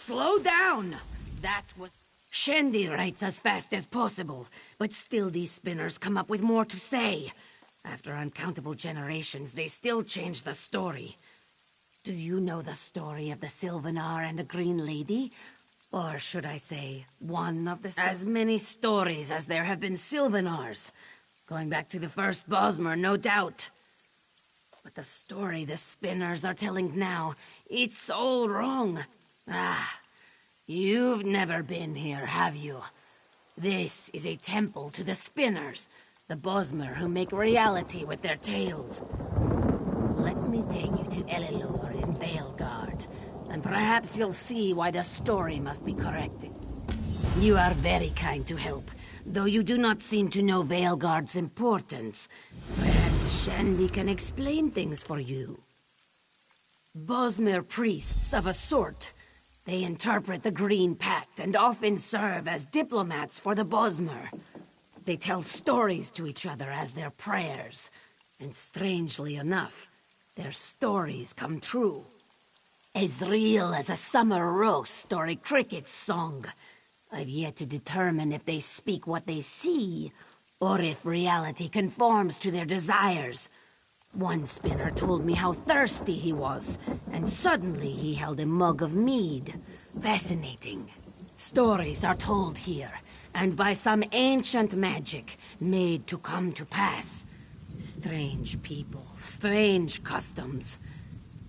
Slow down! That's what... Shandy writes as fast as possible, but still these spinners come up with more to say. After uncountable generations, they still change the story. Do you know the story of the Sylvanar and the Green Lady? Or should I say, one of the... As many stories as there have been Sylvanars. Going back to the first Bosmer, no doubt. But the story the spinners are telling now, it's all wrong. Ah, you've never been here, have you? This is a temple to the spinners, the Bosmer who make reality with their tales. Let me take you to Elilor in Veilguard, and perhaps you'll see why the story must be corrected. You are very kind to help, though you do not seem to know Veilguard's importance. Perhaps Shandy can explain things for you. Bosmer priests of a sort. They interpret the Green Pact and often serve as diplomats for the Bosmer. They tell stories to each other as their prayers. And strangely enough, their stories come true. As real as a summer roast or a cricket's song. I've yet to determine if they speak what they see, or if reality conforms to their desires. One spinner told me how thirsty he was, and suddenly he held a mug of mead. Fascinating. Stories are told here, and by some ancient magic made to come to pass. Strange people, strange customs.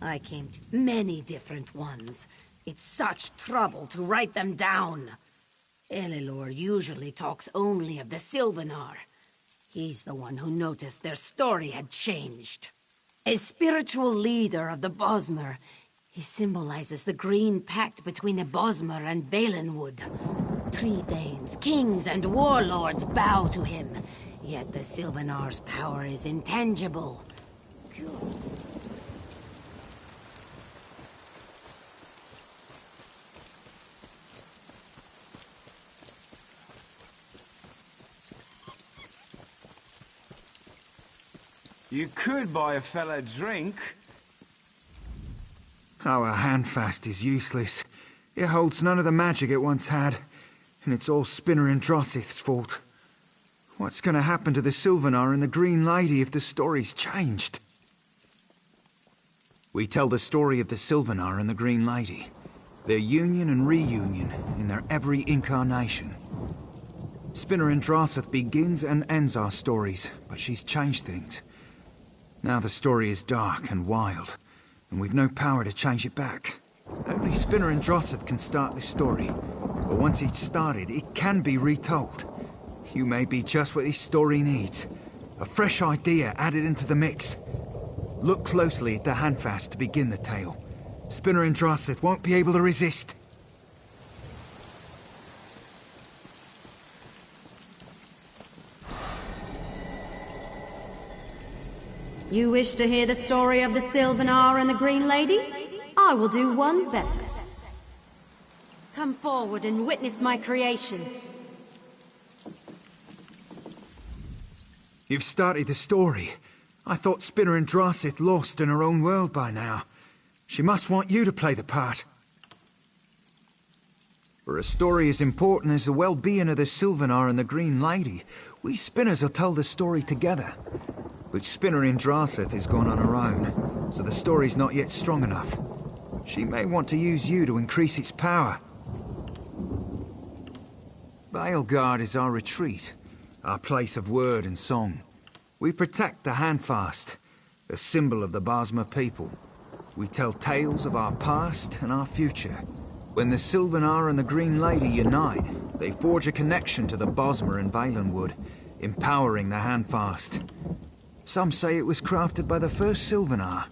I came to many different ones. It's such trouble to write them down. Elilor usually talks only of the Sylvanar. He's the one who noticed their story had changed. A spiritual leader of the Bosmer, he symbolizes the Green Pact between the Bosmer and Valenwood. Tree Thanes, kings, and warlords bow to him, yet the Sylvanar's power is intangible. You could buy a fella a drink. Our handfast is useless. It holds none of the magic it once had, and it's all Spinner and Drossith's fault. What's gonna happen to the Sylvanar and the Green Lady if the story's changed? We tell the story of the Sylvanar and the Green Lady. Their union and reunion in their every incarnation. Spinner and Drossith begins and ends our stories, but she's changed things. Now the story is dark and wild, and we've no power to change it back. Only Spinner and Drossith can start this story, but once it's started, it can be retold. You may be just what this story needs. A fresh idea added into the mix. Look closely at the handfast to begin the tale. Spinner and Drossith won't be able to resist. You wish to hear the story of the Sylvanar and the Green Lady? I will do one better. Come forward and witness my creation. You've started the story. I thought Spinner and Drossith lost in her own world by now. She must want you to play the part. For a story as important as the well-being of the Sylvanar and the Green Lady, we Spinners will tell the story together. But Spinner and Drossith is gone on her own, so the story's not yet strong enough. She may want to use you to increase its power. Veilguard is our retreat, our place of word and song. We protect the handfast, a symbol of the Bosmer people. We tell tales of our past and our future. When the Sylvanar and the Green Lady unite, they forge a connection to the Bosmer and Valenwood, empowering the handfast. Some say it was crafted by the first Sylvanar.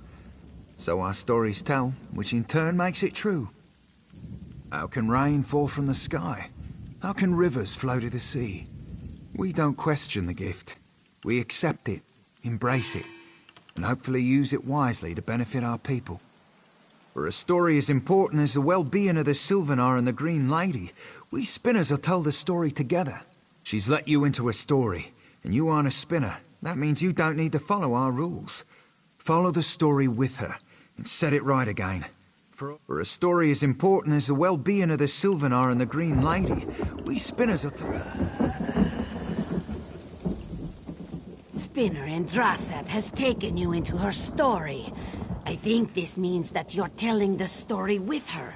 So our stories tell, which in turn makes it true. How can rain fall from the sky? How can rivers flow to the sea? We don't question the gift. We accept it, embrace it, and hopefully use it wisely to benefit our people. For a story as important as the well-being of the Sylvanar and the Green Lady, we Spinners will tell the story together. She's let you into a story, and you aren't a Spinner. That means you don't need to follow our rules. Follow the story with her, and set it right again. For a story as important as the well-being of the Sylvanar and the Green Lady, we spinners are... Spinner Andraseth has taken you into her story. I think this means that you're telling the story with her,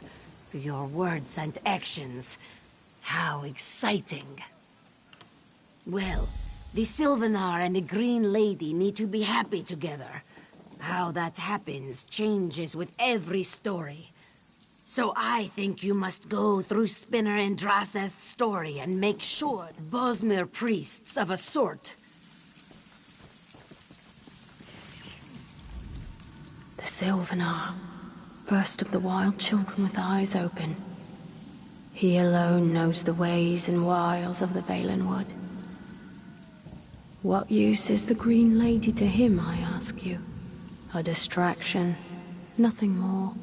through your words and actions. How exciting. Well, the Sylvanar and the Green Lady need to be happy together. How that happens changes with every story. So I think you must go through Spinner Andraseth's story and make sure Bosmer priests of a sort. The Sylvanar, first of the wild children with eyes open. He alone knows the ways and wiles of the Valenwood. What use is the Green Lady to him, I ask you? A distraction, nothing more.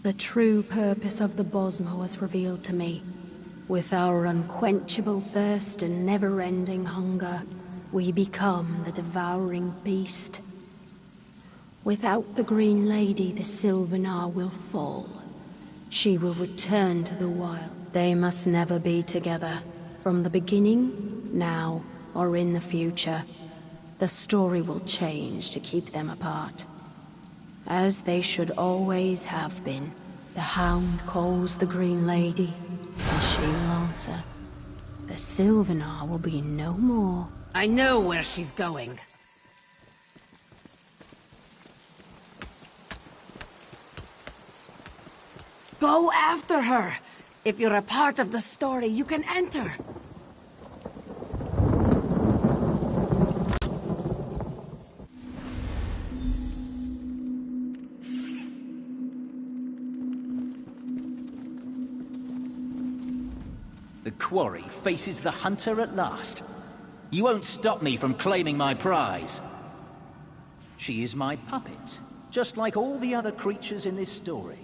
The true purpose of the Bosmer was revealed to me. With our unquenchable thirst and never-ending hunger, we become the devouring beast. Without the Green Lady, the Sylvanar will fall. She will return to the wild. They must never be together. From the beginning, now, or in the future. The story will change to keep them apart. As they should always have been. The Hound calls the Green Lady, and she will answer. The Sylvanar will be no more. I know where she's going. Go after her! If you're a part of the story, you can enter! The quarry faces the hunter at last. You won't stop me from claiming my prize. She is my puppet, just like all the other creatures in this story.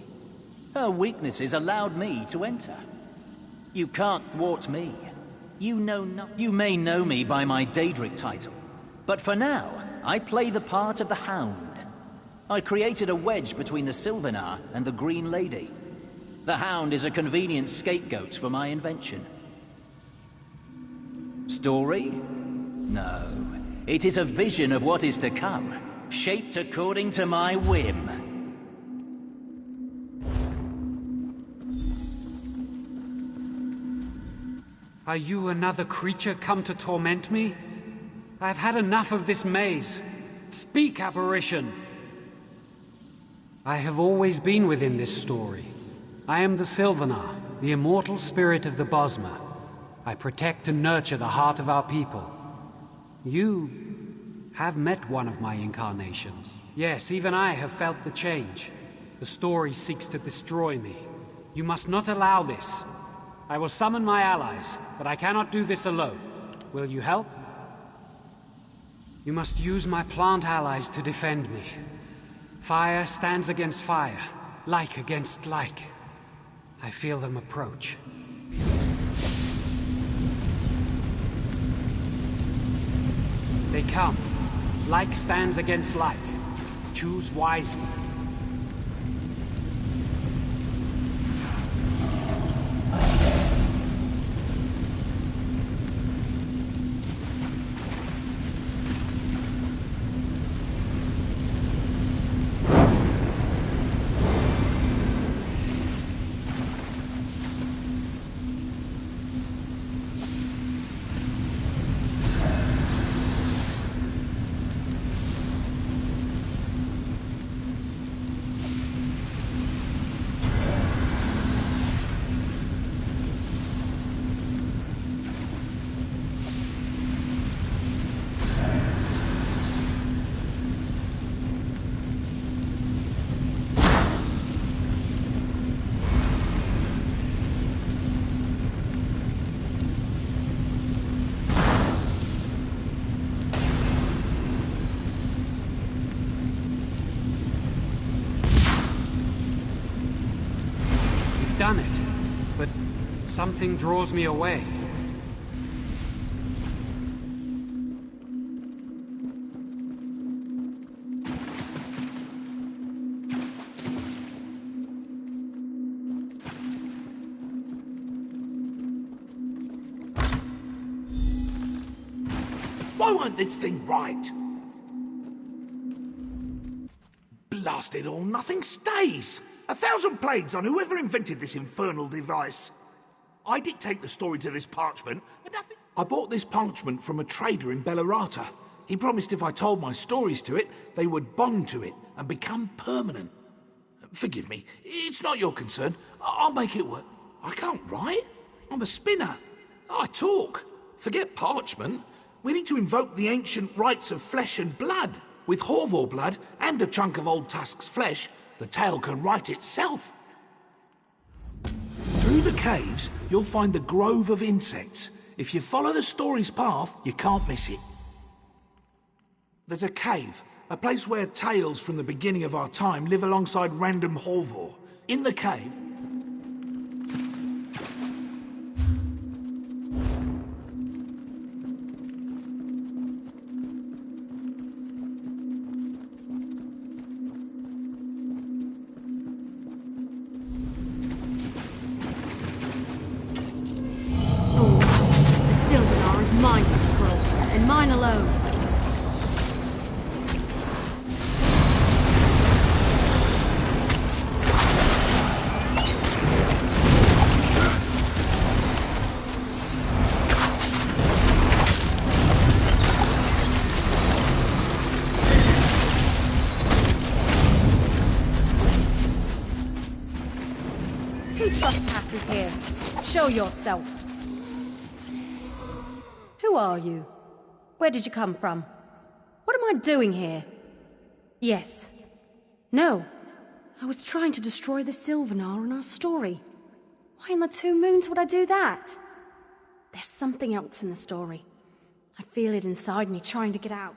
Her weaknesses allowed me to enter. You can't thwart me. You may know me by my Daedric title, but for now, I play the part of the Hound. I created a wedge between the Sylvanar and the Green Lady. The Hound is a convenient scapegoat for my invention. Story? No. It is a vision of what is to come, shaped according to my whim. Are you another creature come to torment me? I've had enough of this maze. Speak, apparition! I have always been within this story. I am the Sylvanar, the immortal spirit of the Bosmer. I protect and nurture the heart of our people. You have met one of my incarnations. Yes, even I have felt the change. The story seeks to destroy me. You must not allow this. I will summon my allies, but I cannot do this alone. Will you help? You must use my plant allies to defend me. Fire stands against fire, like against like. I feel them approach. They come. Like stands against like. Choose wisely. Done it, but something draws me away. Why weren't this thing right? Blast it all, nothing stays. 1,000 plagues on whoever invented this infernal device. I dictate the story to this parchment, and nothing... I bought this parchment from a trader in Bellerata. He promised if I told my stories to it, they would bond to it and become permanent. Forgive me, it's not your concern. I'll make it work. I can't write. I'm a spinner. I talk. Forget parchment. We need to invoke the ancient rites of flesh and blood. With Horvor blood and a chunk of Old Tusk's flesh, the tale can write itself. Through the caves, you'll find the grove of insects. If you follow the story's path, you can't miss it. There's a cave, a place where tales from the beginning of our time live alongside random Horvor. In the cave... Mine to control, and mine alone. Who trespasses here? Show yourself. Who are you? Where did you come from? What am I doing here? Yes. No. I was trying to destroy the Sylvanar in our story. Why in the two moons would I do that? There's something else in the story. I feel it inside me trying to get out.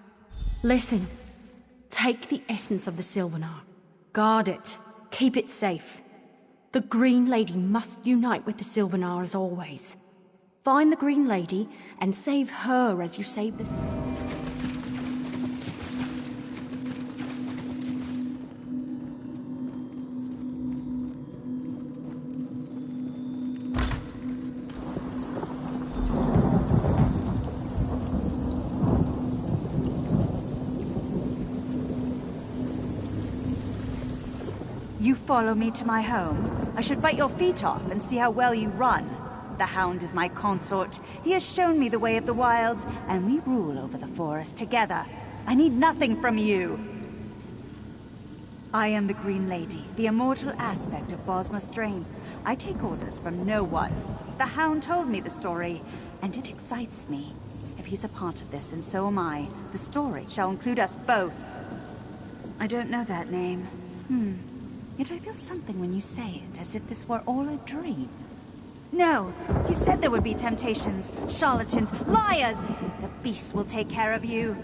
Listen. Take the essence of the Sylvanar. Guard it. Keep it safe. The Green Lady must unite with the Sylvanar as always. Find the Green Lady and save her as you save this. You follow me to my home? I should bite your feet off and see how well you run. The Hound is my consort. He has shown me the way of the wilds, and we rule over the forest together. I need nothing from you. I am the Green Lady, the immortal aspect of Bosma's strength. I take orders from no one. The Hound told me the story, and it excites me. If he's a part of this, then so am I. The story shall include us both. I don't know that name. Yet I feel something when you say it, as if this were all a dream. No, you said there would be temptations, charlatans, liars! The beast will take care of you.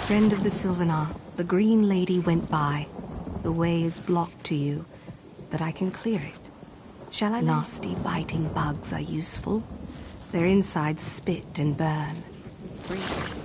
Friend of the Sylvanar, the Green Lady went by. The way is blocked to you, but I can clear it. Shall I? Nasty, biting bugs are useful. Their insides spit and burn. Breathe.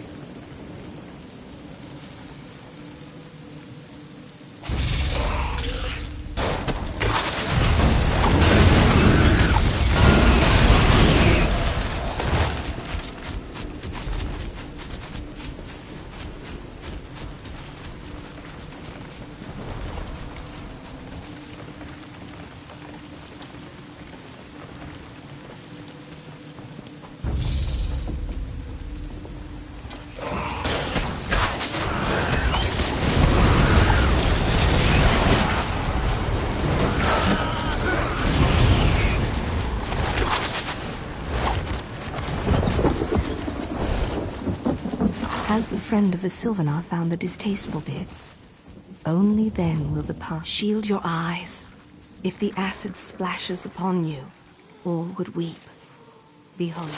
Has the friend of the Sylvanar found the distasteful bits? Only then will the path shield your eyes. If the acid splashes upon you, all would weep. Behold.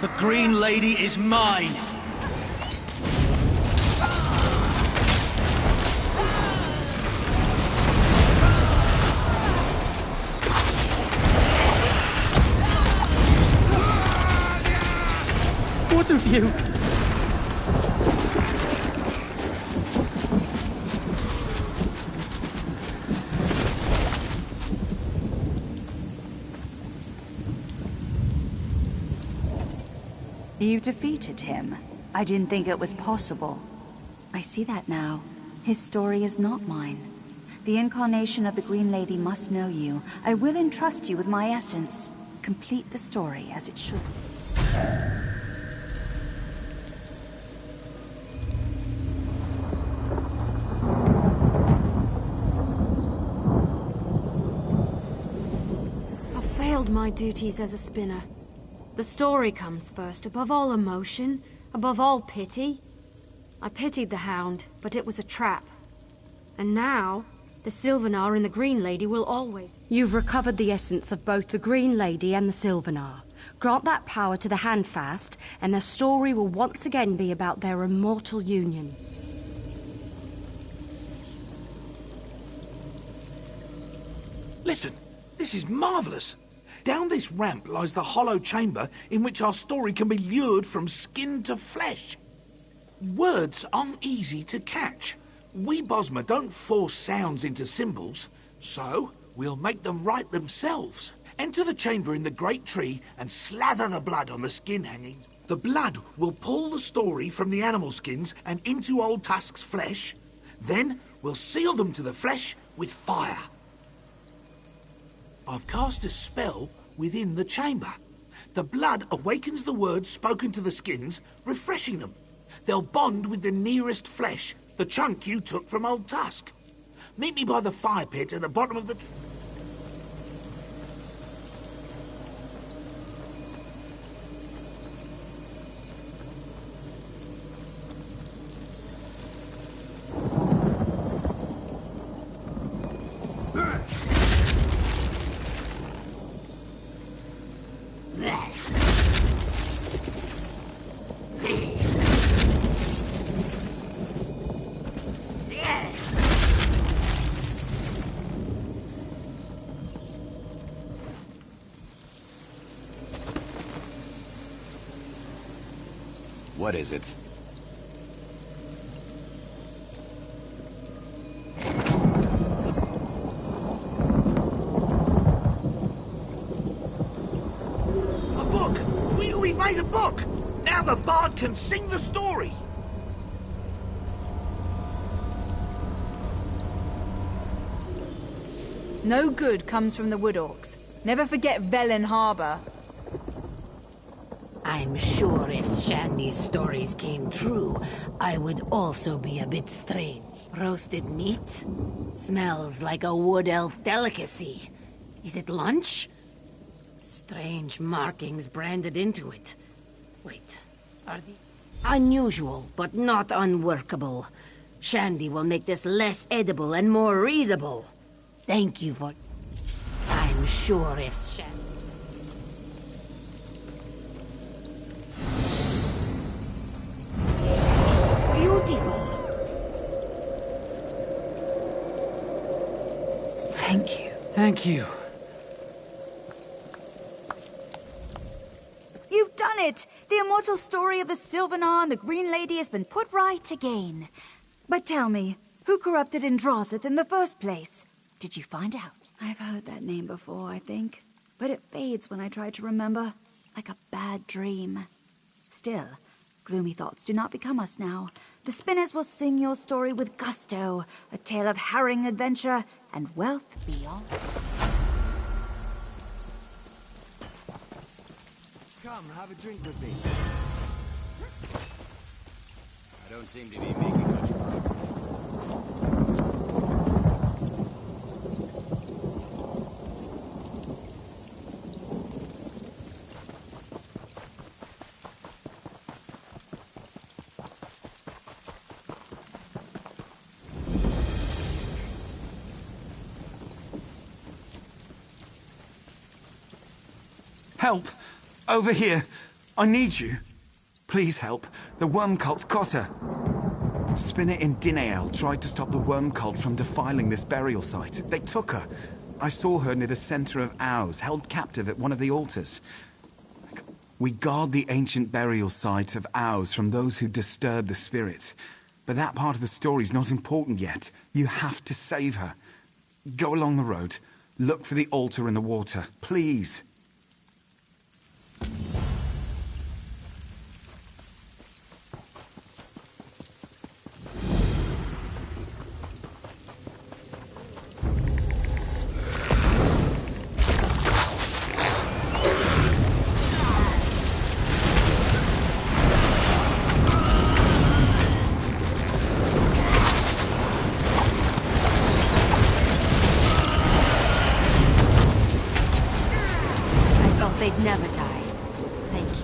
The Green Lady is mine! What of you? You defeated him. I didn't think it was possible. I see that now. His story is not mine. The incarnation of the Green Lady must know you. I will entrust you with my essence. Complete the story as it should. I've failed my duties as a spinner. The story comes first, above all emotion, above all pity. I pitied the Hound, but it was a trap. And now, the Sylvanar and the Green Lady will always... You've recovered the essence of both the Green Lady and the Sylvanar. Grant that power to the Handfast, and the story will once again be about their immortal union. Listen, this is marvelous. Down this ramp lies the hollow chamber in which our story can be lured from skin to flesh. Words aren't easy to catch. We Bosmer don't force sounds into symbols, so we'll make them write themselves. Enter the chamber in the great tree and slather the blood on the skin hangings. The blood will pull the story from the animal skins and into Old Tusk's flesh. Then we'll seal them to the flesh with fire. I've cast a spell within the chamber. The blood awakens the words spoken to the skins, refreshing them. They'll bond with the nearest flesh, the chunk you took from Old Tusk. Meet me by the fire pit at the bottom of the... What is it? A book! We've made a book! Now the bard can sing the story! No good comes from the Wood Orcs. Never forget Velen Harbor. I'm sure if Shandy's stories came true, I would also be a bit strange. Roasted meat? Smells like a wood elf delicacy. Is it lunch? Strange markings branded into it. Wait, are the... Unusual, but not unworkable. Shandy will make this less edible and more readable. Thank you for... I'm sure if Shandy... Thank you. Thank you. You've done it! The immortal story of the Sylvanar and the Green Lady has been put right again. But tell me, who corrupted Indrazith in the first place? Did you find out? I've heard that name before, I think. But it fades when I try to remember, like a bad dream. Still, gloomy thoughts do not become us now. The spinners will sing your story with gusto, a tale of harrowing adventure and wealth beyond. Come, have a drink with me. I don't seem to be making much progress. Help! Over here! I need you! Please help. The worm cult's got her. Spinner in Dinael tried to stop the worm cult from defiling this burial site. They took her. I saw her near the center of Ours, held captive at one of the altars. We guard the ancient burial site of Ours from those who disturb the spirits. But that part of the story's not important yet. You have to save her. Go along the road. Look for the altar in the water. Please. They'd never die. Thank you.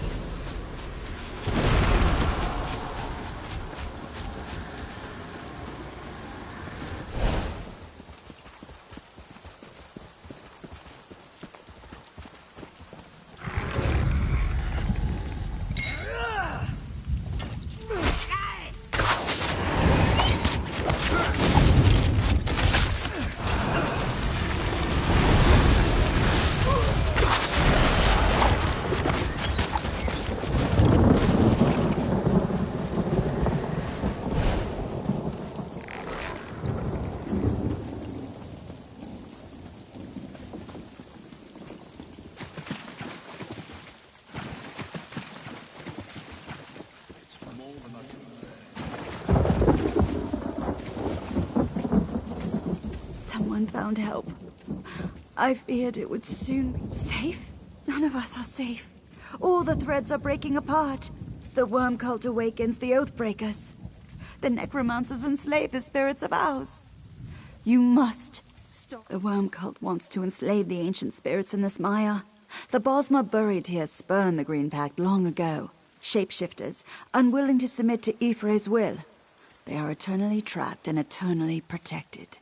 Someone found help. I feared it would soon... Safe? None of us are safe. All the threads are breaking apart. The worm cult awakens the Oathbreakers. The necromancers enslave the spirits of Ours. You must stop. The worm cult wants to enslave the ancient spirits in this mire. The Bosmer buried here spurned the Green Pact long ago. Shapeshifters, unwilling to submit to Ifre's will. They are eternally trapped and eternally protected.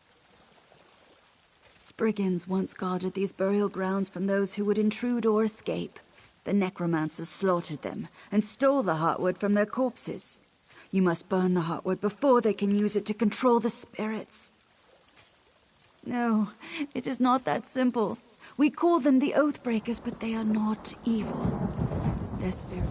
Spriggans once guarded these burial grounds from those who would intrude or escape. The necromancers slaughtered them and stole the heartwood from their corpses. You must burn the heartwood before they can use it to control the spirits. No, it is not that simple. We call them the Oathbreakers, but they are not evil. Their spirit...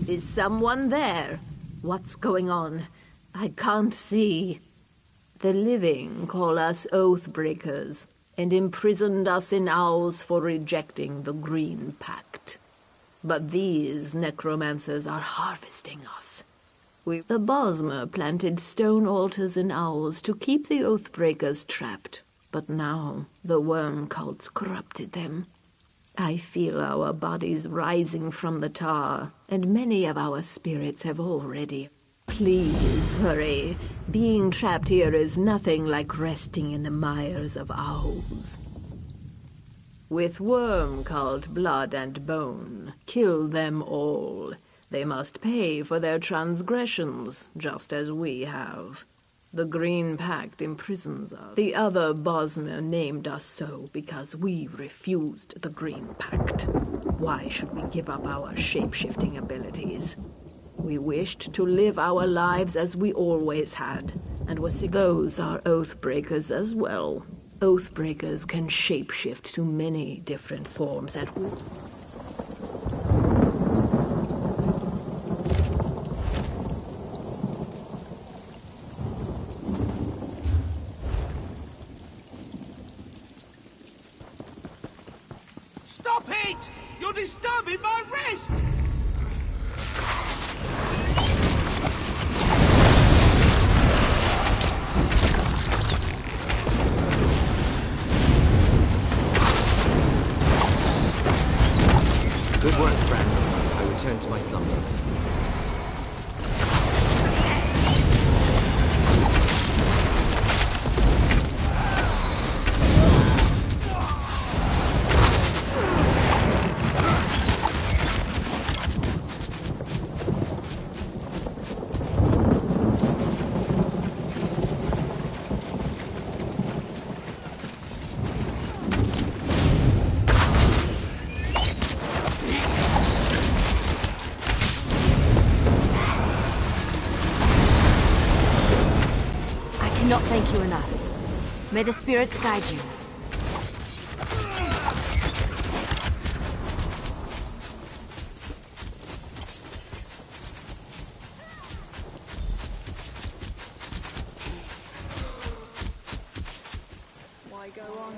Is someone there? What's going on? I can't see. The living call us Oathbreakers, and imprisoned us in Owls for rejecting the Green Pact. But these necromancers are harvesting us. The Bosmer planted stone altars in Owls to keep the Oathbreakers trapped, but now the worm cults corrupted them. I feel our bodies rising from the tar, and many of our spirits have already... Please, hurry. Being trapped here is nothing like resting in the mires of Owls. With worm-cult blood and bone, kill them all. They must pay for their transgressions, just as we have. The Green Pact imprisons us. The other Bosmer named us so because we refused the Green Pact. Why should we give up our shape-shifting abilities? We wished to live our lives as we always had, and were sick. Those are Oathbreakers as well. Oathbreakers can shapeshift to many different forms at will. Stop it! You're disturbing my rest! Good work, friend. I return to my slumber. Cannot thank you enough. May the spirits guide you. Why go on?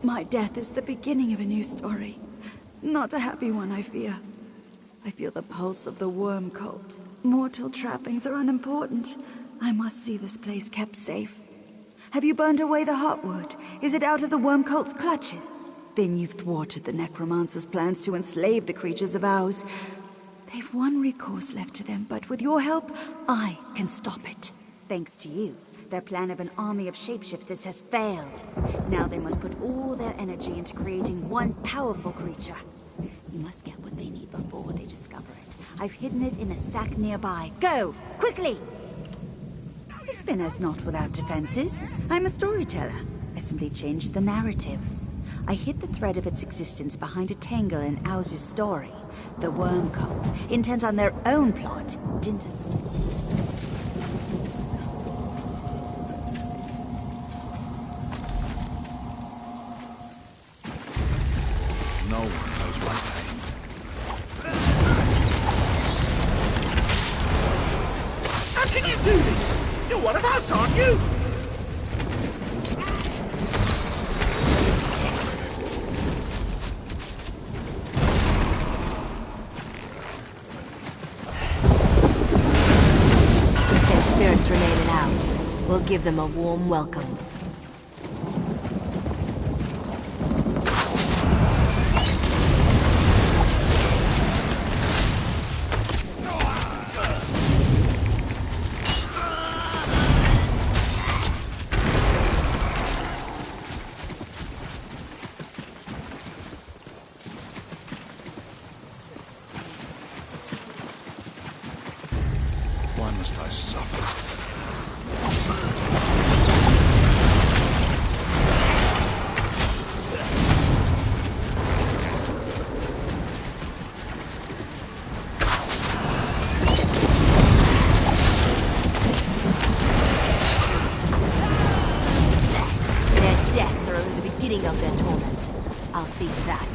My death is the beginning of a new story. Not a happy one, I fear. I feel the pulse of the worm cult. Mortal trappings are unimportant. I must see this place kept safe. Have you burned away the heartwood? Is it out of the worm cult's clutches? Then you've thwarted the necromancer's plans to enslave the creatures of ours. They've one recourse left to them, but with your help, I can stop it. Thanks to you. Their plan of an army of shapeshifters has failed. Now they must put all their energy into creating one powerful creature. You must get what they need before they discover it. I've hidden it in a sack nearby. Go! Quickly! The spinner's not without defenses. I'm a storyteller. I simply changed the narrative. I hid the thread of its existence behind a tangle in Owz's story. The worm cult, intent on their own plot, didn't... No one knows my name. How can you do this? You're one of us, aren't you? If their spirits remain in ours, we'll give them a warm welcome. must I suffer? Their deaths are only the beginning of their torment. I'll see to that.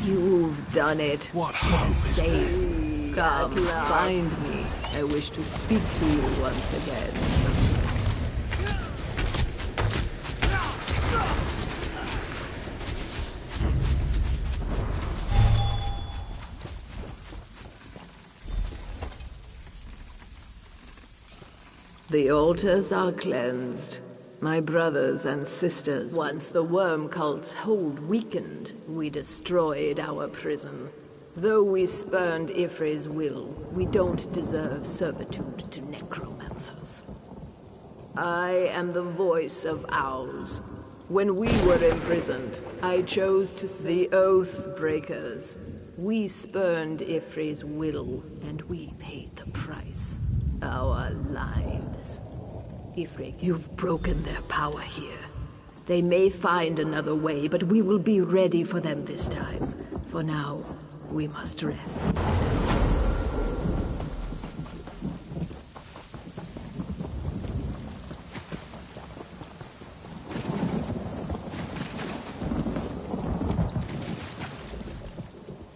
You've done it. What hope is safe. Come, find me. I wish to speak to you once again. The altars are cleansed. My brothers and sisters, once the worm cult's hold weakened, we destroyed our prison. Though we spurned Ifre's will, we don't deserve servitude to necromancers. I am the voice of owls. When we were imprisoned, I chose to the Oath Breakers. We spurned Ifre's will, and we paid the price. Our lives. Ifrit, you've broken their power here. They may find another way, but we will be ready for them this time. For now, we must rest.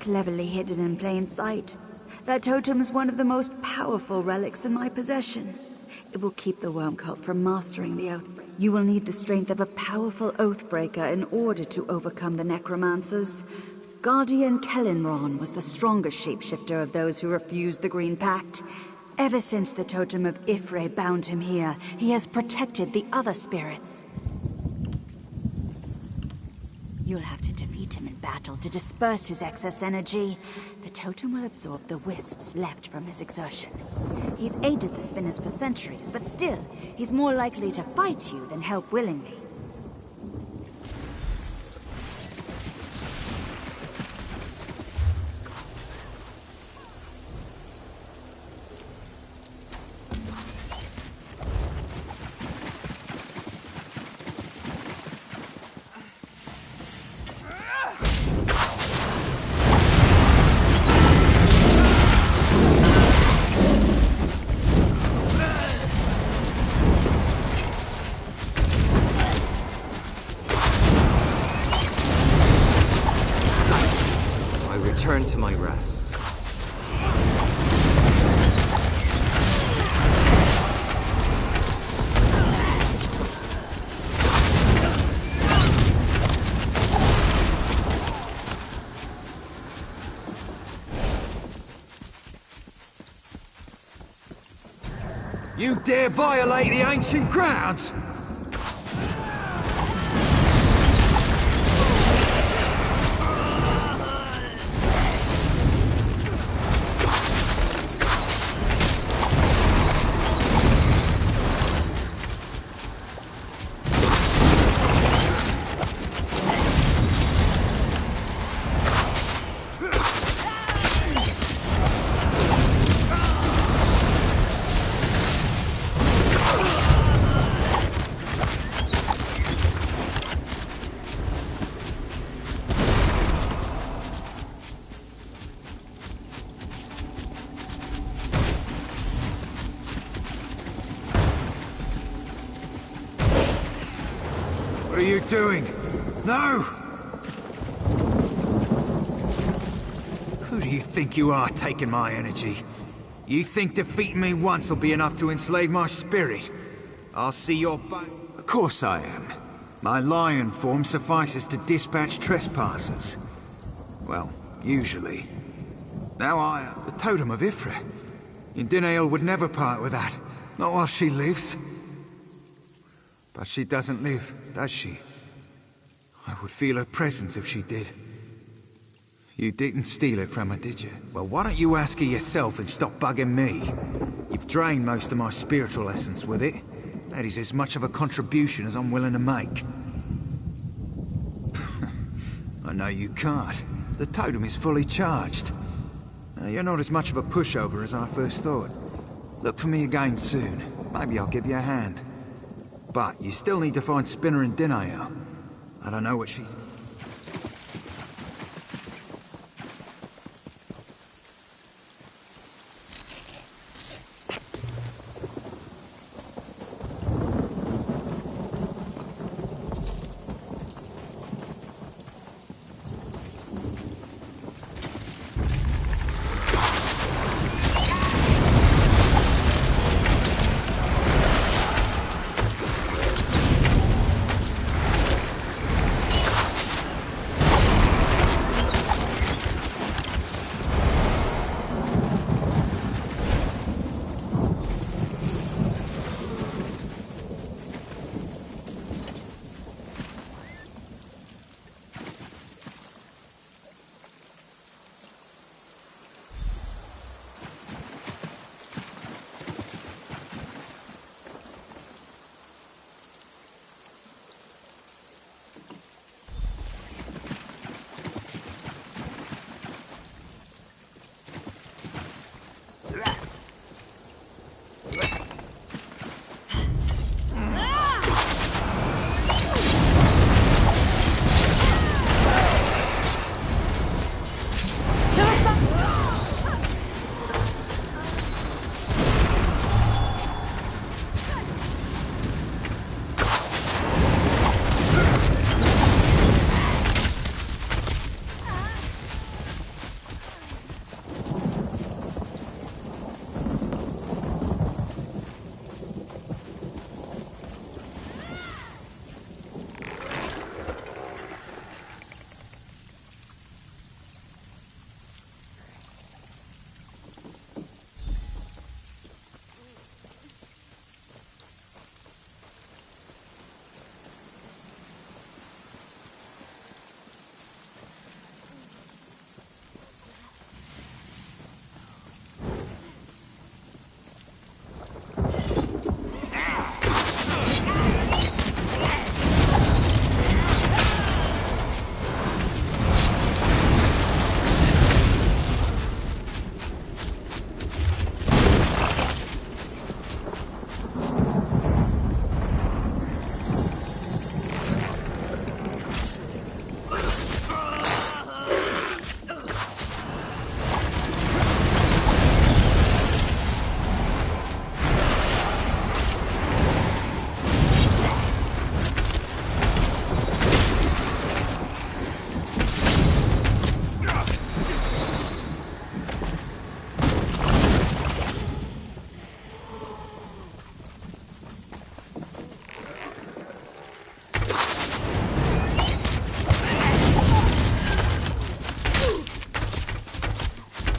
Cleverly hidden in plain sight. That totem is one of the most powerful relics in my possession. It will keep the worm cult from mastering the Oathbreaker. You will need the strength of a powerful Oathbreaker in order to overcome the necromancers. Guardian Kellenron was the strongest shapeshifter of those who refused the Green Pact. Ever since the totem of Ifre bound him here, he has protected the other spirits. You'll have to defeat him in battle to disperse his excess energy. The totem will absorb the wisps left from his exertion. He's aided the spinners for centuries, but still, he's more likely to fight you than help willingly. Return to my rest. You dare violate the ancient grounds? What are you doing? No! Who do you think you are taking my energy? You think defeating me once will be enough to enslave my spirit? I'll see your Of course I am. My lion form suffices to dispatch trespassers. Well, usually. Now the totem of Ifra. Dinael would never part with that. Not while she lives. But she doesn't live, does she? I would feel her presence if she did. You didn't steal it from her, did you? Well, why don't you ask her yourself and stop bugging me? You've drained most of my spiritual essence with it. That is as much of a contribution as I'm willing to make. I know you can't. The totem is fully charged. You're not as much of a pushover as I first thought. Look for me again soon. Maybe I'll give you a hand. But you still need to find Spinner and Dinael. I don't know what she's...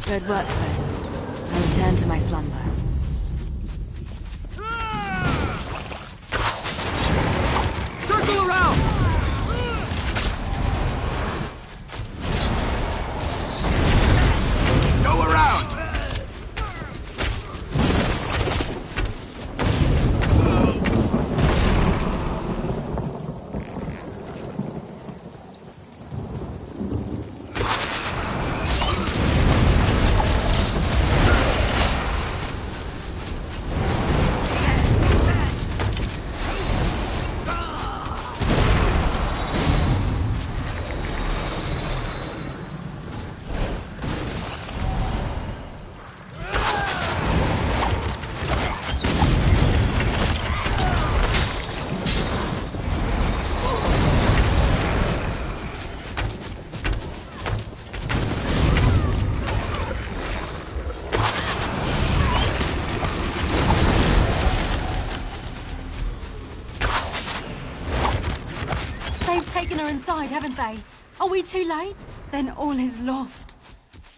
Good work, friend. I return to my slumber. Circle around! Go around! taken her inside, haven't they? Are we too late? Then all is lost.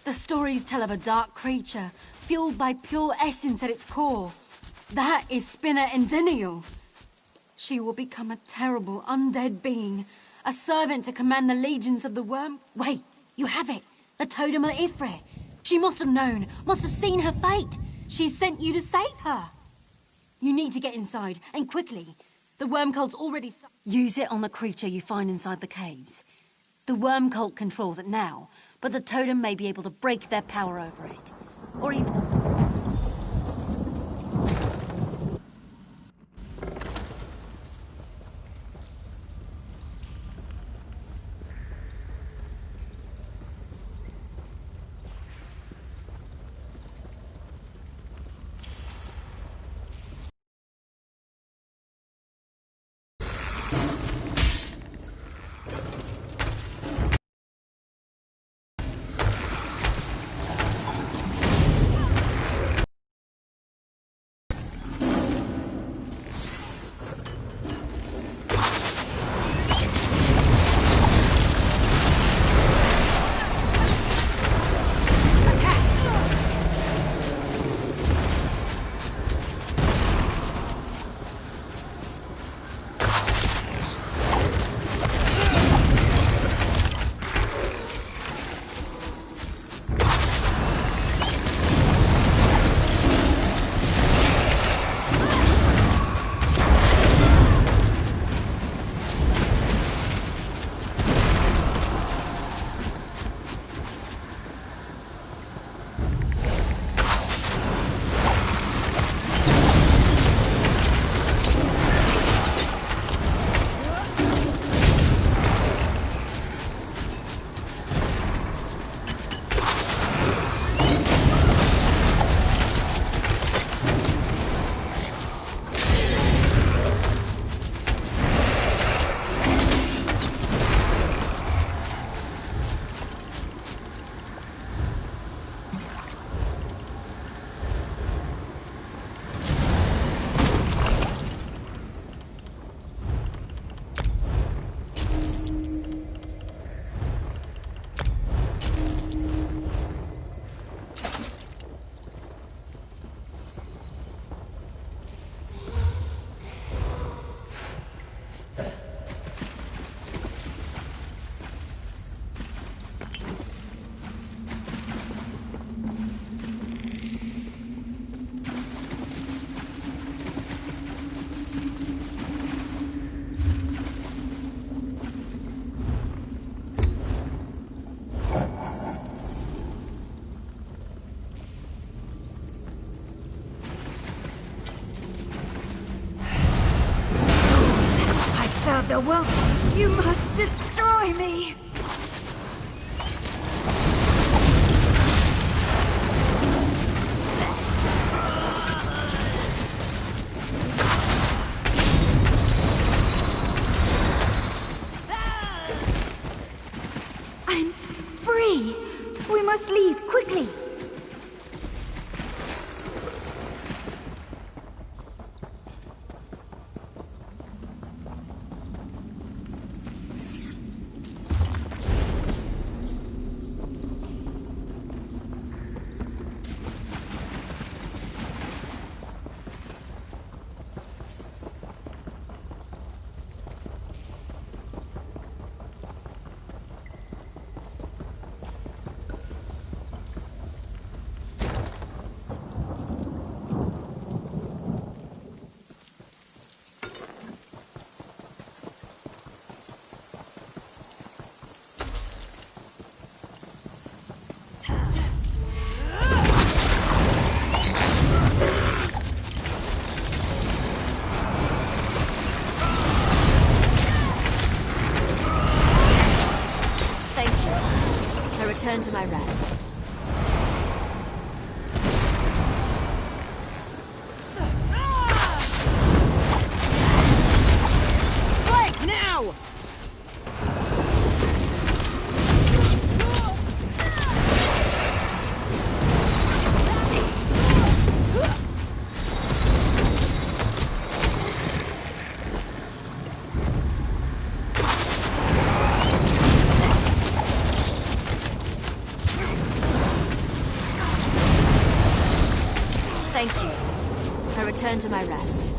The stories tell of a dark creature, fueled by pure essence at its core. That is Spinner Endiniel. She will become a terrible undead being, a servant to command the legions of the worm. Wait, you have it. The totem of Ifrit. She must have known, must have seen her fate. She sent you to save her. You need to get inside, and quickly. The worm cult's already... Use it on the creature you find inside the caves. The worm cult controls it now, but the totem may be able to break their power over it. Or even... The world, you must destroy me! I'm free! We must leave, quickly! Return to my rest. Strike now! Thank you. I return to my rest.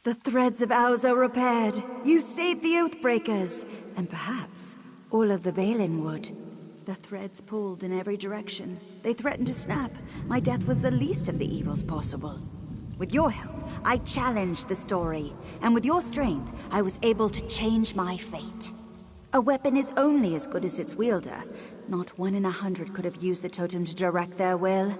The threads of ours are repaired. You saved the Oathbreakers, and perhaps all of the Valen would. The threads pulled in every direction. They threatened to snap. My death was the least of the evils possible. With your help, I challenged the story, and with your strength, I was able to change my fate. A weapon is only as good as its wielder. Not 1 in 100 could have used the totem to direct their will.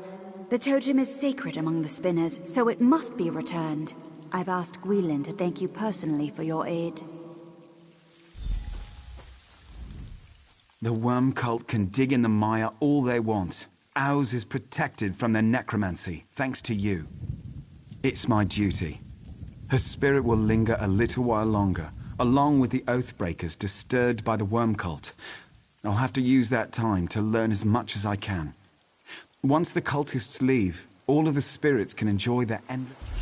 The totem is sacred among the spinners, so it must be returned. I've asked Gwilyn to thank you personally for your aid. The worm cult can dig in the mire all they want. Ours is protected from their necromancy, thanks to you. It's my duty. Her spirit will linger a little while longer, along with the Oathbreakers disturbed by the worm cult. I'll have to use that time to learn as much as I can. Once the cultists leave, all of the spirits can enjoy their endless...